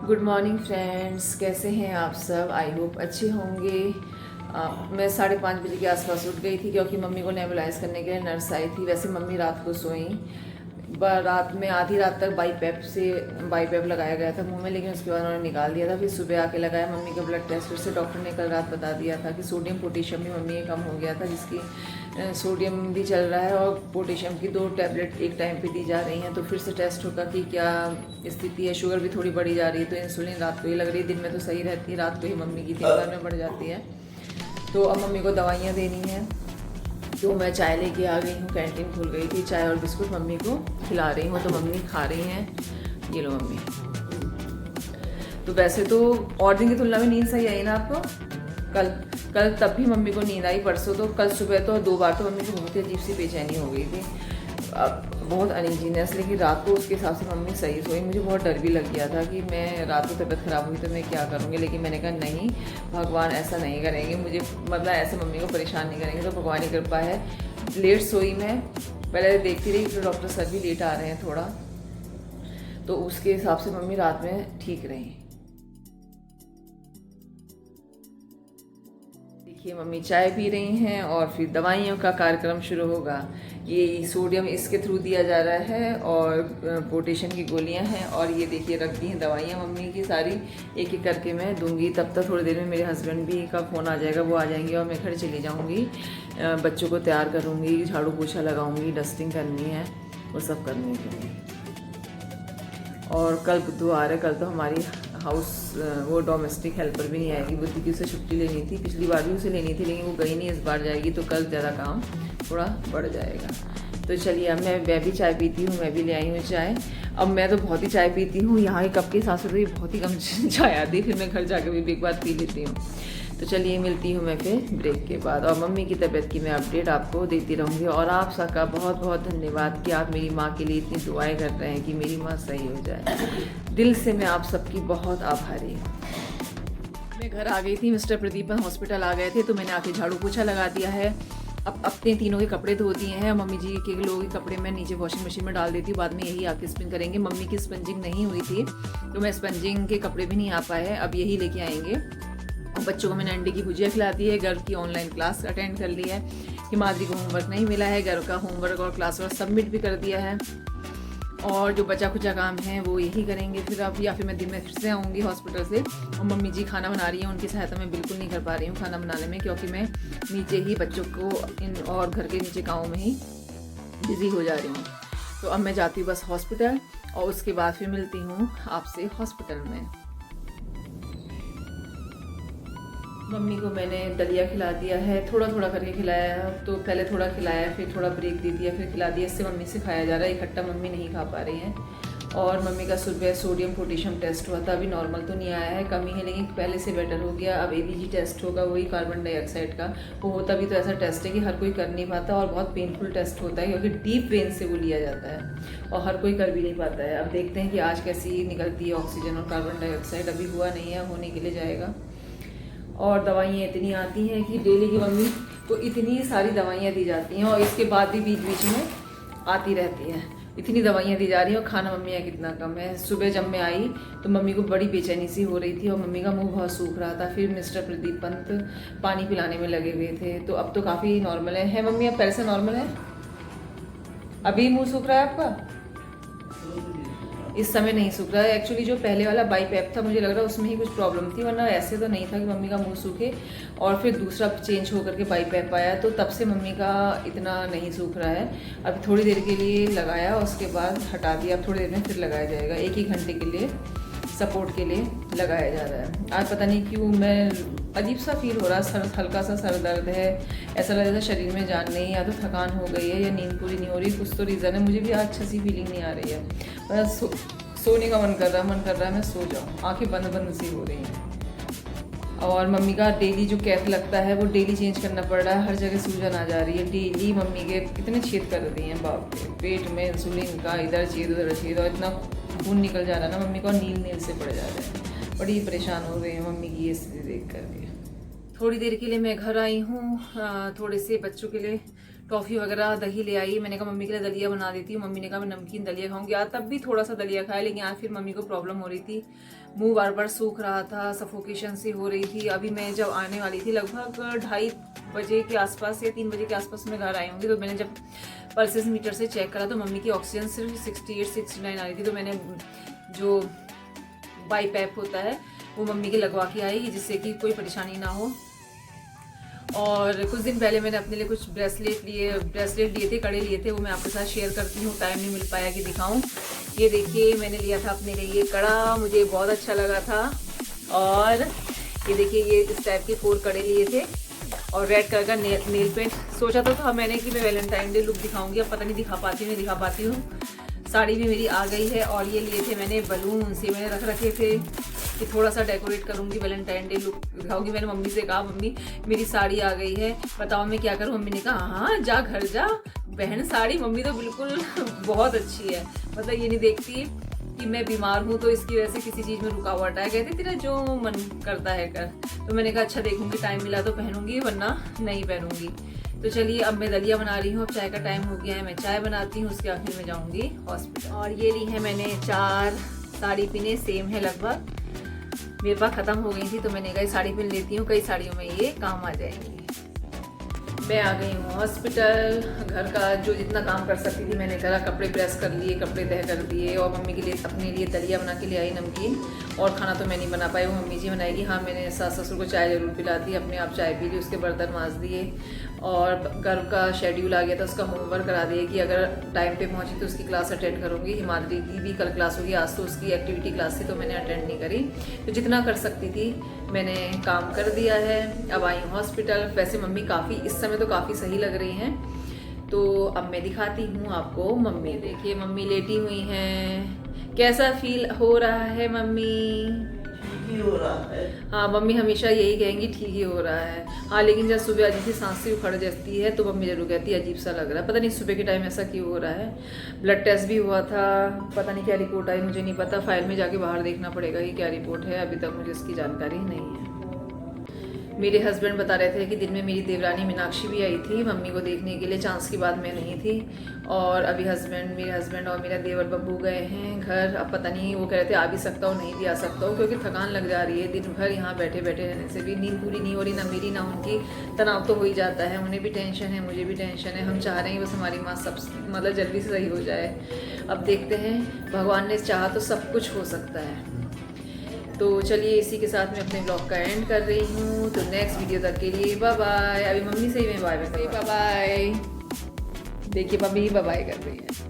Good morning friends, कैसे हैं आप सब? आई होप अच्छे होंगे। मैं 5:30 बजे के आसपास उठ गई थी क्योंकि मम्मी को नेबुलाइज करने के लिए नर्स आई थी। वैसे मम्मी रात को सोई, रात में आधी रात तक बाईपैप लगाया गया था मुंह में, लेकिन उसके बाद उन्होंने निकाल दिया था। फिर सुबह आके लगाया मम्मी का ब्लड टेस्ट। फिर से डॉक्टर ने कल रात बता दिया था कि सोडियम पोटेशियम भी मम्मी का कम हो गया था, जिसकी सोडियम भी चल रहा है और पोटेशियम की 2 टैबलेट एक टाइम पे दी जा रही हैं। तो फिर से टेस्ट होगा कि क्या स्थिति है। शुगर भी थोड़ी बढ़ी जा रही है, तो इंसुलिन रात को ही लग रही है, दिन में तो सही रहती है, रात को ही मम्मी की 3 बार में बढ़ जाती है। तो अब मम्मी को दवाइयाँ देनी हैं, तो मैं चाय लेके आ गई हूँ। कैंटीन खुल गई थी, चाय और बिस्कुट मम्मी को खिला रही हूँ, तो मम्मी खा रही हैं। ये लो मम्मी। तो वैसे तो और दिन की तुलना में नींद सही आई ना आपको? कल तब भी मम्मी को नींद आई। परसों तो कल सुबह तो 2 बार तो मम्मी को बहुत ही अजीब सी बेचैनी हो गई थी, बहुत अनइजीनेस। लेकिन रात को उसके हिसाब से मम्मी सही सोई। मुझे बहुत डर भी लग गया था कि मैं रात को तबीयत ख़राब हुई तो मैं क्या करूँगी, लेकिन मैंने कहा नहीं, भगवान ऐसा नहीं करेंगे मुझे, मतलब ऐसे मम्मी को परेशान नहीं करेंगे। तो भगवान की कृपा है। लेट सोई मैं, पहले देखती रही, तो डॉक्टर सर भी लेट आ रहे हैं थोड़ा, तो उसके हिसाब से मम्मी रात में ठीक रही। देखिए मम्मी चाय पी रही हैं और फिर दवाइयों का कार्यक्रम शुरू होगा। ये सोडियम इसके थ्रू दिया जा रहा है और पोटेशियम की गोलियां हैं, और ये देखिए रख दी हैं दवाइयाँ मम्मी की सारी, एक एक करके मैं दूंगी। तब तक थोड़ी देर में मेरे हस्बैंड भी का फ़ोन आ जाएगा, वो आ जाएंगे और मैं घर चली जाऊँगी। बच्चों को तैयार करूँगी, झाड़ू पोछा लगाऊँगी, डस्टिंग करनी है, वो सब करने के लिए। और कल बुधवार है, कल तो हमारी वो डोमेस्टिक हेल्पर भी नहीं आएगी। बुद्धि की उसे छुट्टी लेनी थी, पिछली बार भी उसे लेनी थी, लेकिन वो गई नहीं, इस बार जाएगी, तो कल ज़्यादा काम थोड़ा बढ़ जाएगा। तो चलिए, अब मैं भी चाय पीती हूँ, मैं भी ले आई हूँ चाय। अब मैं तो बहुत ही चाय पीती हूँ, यहाँ के कप के हिसाब से तो ये बहुत ही कम चाय आती है, फिर मैं घर जाकर भी एक बार पी लेती हूँ। तो चलिए, मिलती हूँ मैं फिर ब्रेक के बाद, और मम्मी की तबीयत की मैं अपडेट आपको देती रहूँगी। और आप सबका बहुत बहुत धन्यवाद कि आप मेरी माँ के लिए इतनी दुआएं कर रहे हैं कि मेरी माँ सही हो जाए। दिल से मैं आप सबकी बहुत आभारी हूँ। मैं घर आ गई थी, मिस्टर प्रदीपन हॉस्पिटल आ गए थे, तो मैंने आके झाड़ू पोछा लगा दिया है। अब अपने तीनों के कपड़े धो दिए हैं, मम्मी जी के लोगों के कपड़े मैं नीचे वॉशिंग मशीन में डाल देती हूँ, बाद में यही आके स्पिन करेंगे। मम्मी की स्पंजिंग नहीं हुई थी, तो मैं स्पंजिंग के कपड़े भी नहीं आ पाए हैं, अब यही लेके आएंगे। बच्चों को मैंने अंडे की भुजिया खिला दी है, घर की ऑनलाइन क्लास अटेंड कर ली है। हिमाद्री को होमवर्क नहीं मिला है, घर का होमवर्क और क्लास वर्क सबमिट भी कर दिया है, और जो बचा खुचा काम है वो यही करेंगे फिर अब, या फिर मैं दिन में फिर से आऊँगी हॉस्पिटल से। और मम्मी जी खाना बना रही हैं, उनकी सहायता मैं बिल्कुल नहीं कर पा रही हूँ खाना बनाने में, क्योंकि मैं नीचे ही बच्चों को और घर के नीचे गाँव में ही बिज़ी हो जा रही हूँ। तो अब मैं जाती हूँ बस हॉस्पिटल, और उसके बाद फिर मिलती हूँ आपसे हॉस्पिटल में। मम्मी को मैंने दलिया खिला दिया है, थोड़ा थोड़ा करके खिलाया है। तो पहले थोड़ा खिलाया, फिर थोड़ा ब्रेक दे दिया, फिर खिला दिया। इससे मम्मी से खाया जा रहा है, इकट्ठा मम्मी नहीं खा पा रही हैं। और मम्मी का सुबह सोडियम पोटेशियम टेस्ट हुआ था, अभी नॉर्मल तो नहीं आया है, कमी है, लेकिन पहले से बेटर हो गया। अब एबीजी टेस्ट होगा, वही कार्बन डाइऑक्साइड का। वो होता भी तो ऐसा टेस्ट है कि हर कोई कर नहीं पाता, और बहुत पेनफुल टेस्ट होता है, क्योंकि डीप वेन से वो लिया जाता है और हर कोई कर भी नहीं पाता है। अब देखते हैं कि आज कैसी निकलती है ऑक्सीजन और कार्बन डाइऑक्साइड। अभी हुआ नहीं है, होने के लिए जाएगा। और दवाइयाँ इतनी आती हैं कि डेली की मम्मी को इतनी सारी दवाइयाँ दी जाती हैं, और इसके बाद भी बीच बीच में आती रहती हैं। इतनी दवाइयाँ दी जा रही हैं और खाना मम्मी का कितना कम है। सुबह जब मैं आई तो मम्मी को बड़ी बेचैनी सी हो रही थी, और मम्मी का मुंह बहुत सूख रहा था। फिर मिस्टर प्रदीप पंत पानी पिलाने में लगे हुए थे, तो अब तो काफ़ी नॉर्मल है मम्मी, अब पहले से नॉर्मल है। अभी मुँह सूख रहा है आपका? इस समय नहीं सूख रहा है। एक्चुअली जो पहले वाला बाईपैप था, मुझे लग रहा है उसमें ही कुछ प्रॉब्लम थी, वरना ऐसे तो नहीं था कि मम्मी का मुंह सूखे। और फिर दूसरा चेंज होकर के बाईपैप आया, तो तब से मम्मी का इतना नहीं सूख रहा है। अभी थोड़ी देर के लिए लगाया, उसके बाद हटा दिया। अब थोड़ी देर में फिर लगाया जाएगा, 1 घंटे के लिए सपोर्ट के लिए लगाया जा रहा है। आज पता नहीं क्यों मैं अजीब सा फील हो रहा है, सर हल्का सा सर दर्द है, ऐसा लग रहा है शरीर में जान नहीं, या तो थकान हो गई है या नींद पूरी नहीं हो रही, कुछ तो रीज़न है। मुझे भी आज अच्छी सी फीलिंग नहीं आ रही है, बस सोने का मन कर रहा है मैं सो जाऊँ, आंखें बंद बंद सी हो रही हैं। और मम्मी का डेली जो कैप लगता है वो डेली चेंज करना पड़ रहा है, हर जगह सूजन आ जा रही है डेली। मम्मी के कितने छेद कर दिए हैं बाप रे, पेट में इंसुलिन का इधर छेद उधर छेद, और इतना खून निकल जा रहा है ना मम्मी को, नील से पड़ जा रहे हैं। बड़ी परेशान हो गई है मम्मी की ये स्थिति देख करके। थोड़ी देर के लिए मैं घर आई हूँ, थोड़े से बच्चों के लिए टॉफ़ी वगैरह, दही ले आई। मैंने कहा मम्मी के लिए दलिया बना देती हूँ। मम्मी ने कहा मैं नमकीन दलिया खाऊंगी। आज तब भी थोड़ा सा दलिया खाया, लेकिन आज फिर मम्मी को प्रॉब्लम हो रही थी, मुंह बार बार सूख रहा था, सफोकेशन सी हो रही थी। अभी मैं जब आने वाली थी लगभग 2:30 बजे के आसपास या 3 बजे के आसपास मैं घर आई होंगी, तो मैंने जब पल्सेस मीटर से चेक करा तो मम्मी की ऑक्सीजन सिर्फ 68-69 आ रही थी। तो मैंने जो बाईपैप होता है वो मम्मी के लगवा के आई, जिससे कि कोई परेशानी ना हो। और कुछ दिन पहले मैंने अपने लिए कुछ ब्रेसलेट लिए थे, कड़े लिए थे, वो मैं आपके साथ शेयर करती हूँ। टाइम नहीं मिल पाया कि दिखाऊं। ये देखिए मैंने लिया था अपने लिए ये कड़ा, मुझे बहुत अच्छा लगा था। और ये देखिए ये इस टाइप के 4 कड़े लिए थे और रेड कलर का नेल पेंट। सोचा तो था मैंने कि मैं वैलेंटाइन डे लुक दिखाऊंगी, अब पता नहीं दिखा पाती हूँ। साड़ी भी मेरी आ गई है। और ये लिए थे मैंने बलून से, मैंने रख रखे थे कि थोड़ा सा डेकोरेट करूँगी, वैलेंटाइन डे लुक दिखाऊंगी। मैंने मम्मी से कहा मम्मी मेरी साड़ी आ गई है, बताओ मैं क्या करूँ। मम्मी ने कहा हाँ जा घर जा बहन, साड़ी मम्मी तो बिल्कुल बहुत अच्छी है। मतलब ये नहीं देखती कि मैं बीमार हूँ तो इसकी वजह से किसी चीज़ में रुकावट है। कहती तेरा जो मन करता है कर। तो मैंने कहा अच्छा देखूंगी, टाइम मिला तो पहनूंगी वरना नहीं पहनूंगी। तो चलिए अब मैं दलिया बना रही हूँ। अब चाय का टाइम हो गया है, मैं चाय बनाती हूँ, उसके आखिर में जाऊँगी हॉस्पिटल। और ये ली है मैंने 4 साड़ी पिने, सेम है लगभग, मेरे पास ख़त्म हो गई थी तो मैंने कहा साड़ी पिन लेती हूँ, कई साड़ियों में ये काम आ जाएंगी। मैं आ गई हूँ हॉस्पिटल। घर का जो जितना काम कर सकती थी मैंने करा, कपड़े प्रेस कर लिए, कपड़े तह कर दिए, और मम्मी के लिए अपने लिए दलिया बना के ले आई नमकीन। और खाना तो मैं नहीं बना पाई, वो मम्मी जी बनाएगी। हाँ मैंने सास ससुर को चाय ज़रूर पिला दी, अपने आप चाय पी ली, उसके बर्तन मांज दिए। और घर का शेड्यूल आ गया था, उसका होमवर्क करा दिया कि अगर टाइम पे पहुंची तो उसकी क्लास अटेंड करूँगी। हिमाद्री की भी कल क्लास होगी, आज तो उसकी एक्टिविटी क्लास थी तो मैंने अटेंड नहीं करी। तो जितना कर सकती थी मैंने काम कर दिया है। अब आई हूँ हॉस्पिटल। वैसे मम्मी काफ़ी इस समय तो काफ़ी सही लग रही हैं। तो अब मैं दिखाती हूँ आपको मम्मी। देखिए मम्मी लेटी हुई हैं, कैसा फील हो रहा है मम्मी? ही हो रहा है। हाँ मम्मी हमेशा यही कहेंगी ठीक ही हो रहा है। हाँ लेकिन जब सुबह अजीब सी सांस से उखड़ जाती है तो मम्मी जरूर कहती है अजीब सा लग रहा है, पता नहीं सुबह के टाइम ऐसा क्यों हो रहा है। ब्लड टेस्ट भी हुआ था, पता नहीं क्या रिपोर्ट आई मुझे नहीं पता, फाइल में जाके बाहर देखना पड़ेगा कि क्या रिपोर्ट है, अभी तक मुझे इसकी जानकारी नहीं है। मेरे हस्बैंड बता रहे थे कि दिन में मेरी देवरानी मीनाक्षी भी आई थी मम्मी को देखने के लिए, चांस की बात मैं नहीं थी। और अभी मेरे हस्बैंड और मेरा देवर बब्बू गए हैं घर। अब पता नहीं, वो कह रहे थे आ भी सकता हूँ नहीं भी आ सकता हूँ, क्योंकि थकान लग जा रही है। दिन भर यहाँ बैठे बैठे रहने से भी नींद पूरी नहीं हो रही, ना मेरी ना उनकी। तनाव तो हो ही जाता है, उन्हें भी टेंशन है, मुझे भी टेंशन है। हम चाह रहे हैं बस हमारी माँ सब मतलब जल्दी से सही हो जाए। अब देखते हैं, भगवान ने चाहा तो सब कुछ हो सकता है। तो चलिए इसी के साथ मैं अपने ब्लॉग का एंड कर रही हूँ। तो नेक्स्ट वीडियो तक के लिए बाय बाय। अभी मम्मी से ही मैं बाय बाय। देखिए मम्मी ही बाय बाय कर रही है।